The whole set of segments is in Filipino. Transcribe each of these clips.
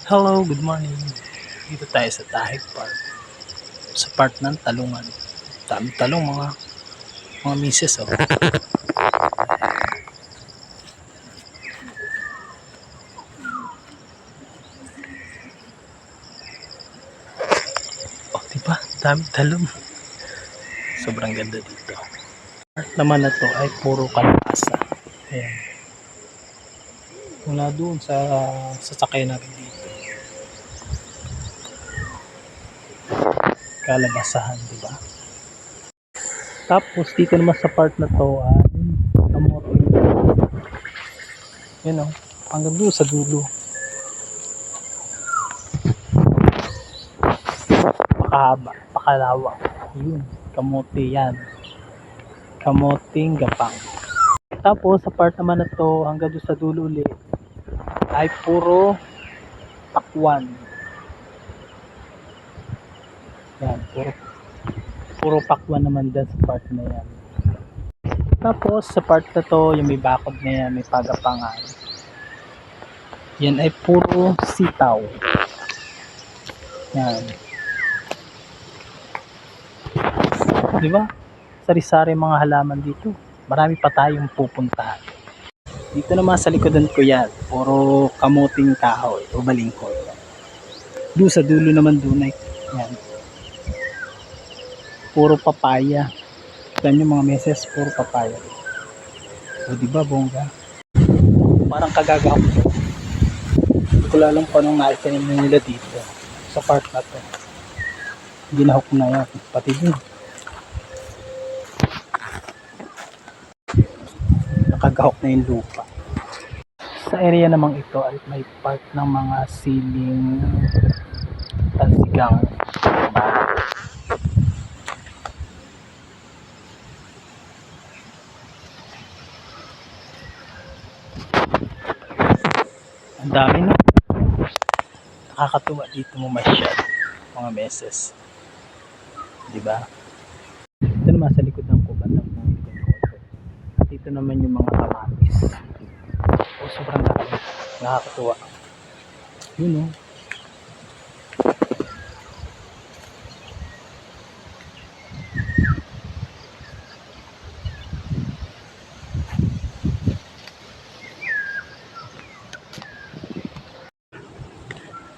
Hello, good morning. Dito tayo sa Tahig Park. Sa part ng talungan. Dami talong mga misis oh. Oh, diba? Dami talong. Sobrang ganda dito. Part naman na to ay puro kalabasa. Ayan. Mula doon sa sasakyan natin dito. Kalabasahan, diba? Tapos dito naman sa part na to ay kamote. Yan oh. Hanggang doon sa dulo. Pakahaba, pakalawak. Yun, kamote yan. Kamoting gapang. Tapos sa part naman na to hanggang doon sa dulo ulit ay puro pakwan. Yan, puro pakwan naman dyan sa part na yan. Tapos sa part na to, yung may bakod na yan, may pagapangan. Yan ay puro sitaw. Yan. Di ba? Sari-sari mga halaman dito. Marami pa tayong pupuntahan. Dito naman sa likodan ko yan, puro kamuting kahoy o balinghoy. Doon sa dulo naman dunay. Yan. Puro papaya. Yan yung mga meses, puro papaya. O diba, bongga? Parang kagagawin ko. Hindi ko alam kung anong naitanim nila dito sa part na to. Ginahok na yan. Pati din. Nakagahok na yung lupa. Sa area namang ito ay may part ng mga siling talsigang. Ang dami no. Nakakatuwa dito mo masyad mga meses. Diba? Ito naman sa likod ng kuban ng likod ko. At ito naman yung mga kamatis. O sobrang dami. Nakakatuwa. Yun o.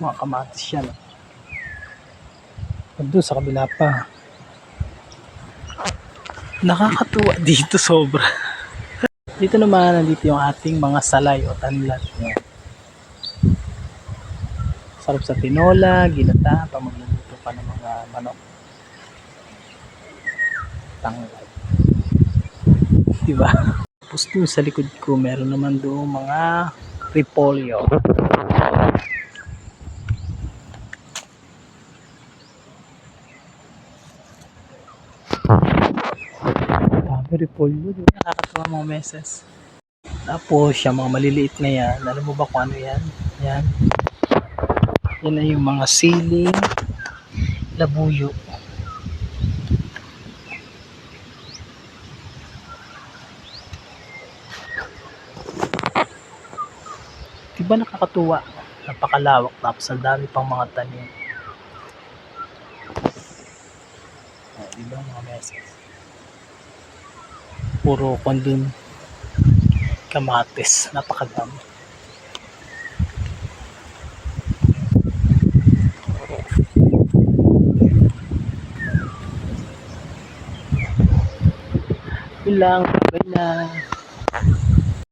Mga kamatis yan. At doon sa kabila pa. Nakakatuwa dito sobra. Dito naman, nandito yung ating mga salay o tanlat. Yan. Sarap sa tinola, ginata, pa magluluto pa ng mga manok. Tanglad. Diba? Tapos doon sa likod ko, meron naman doon mga repolyo. Dami repolyo, diba? Nakakatuwa mga meses. Tapos, yung mga maliliit na yan, alam mo ba kung ano yan? Yan. Yan ay yung mga siling labuyo. Diba nakakatuwa? Napakalawak, tapos ang dami pang mga tanim. Diba mga meses? Puro kondun kamatis, napakadami. Yun lang, bye na.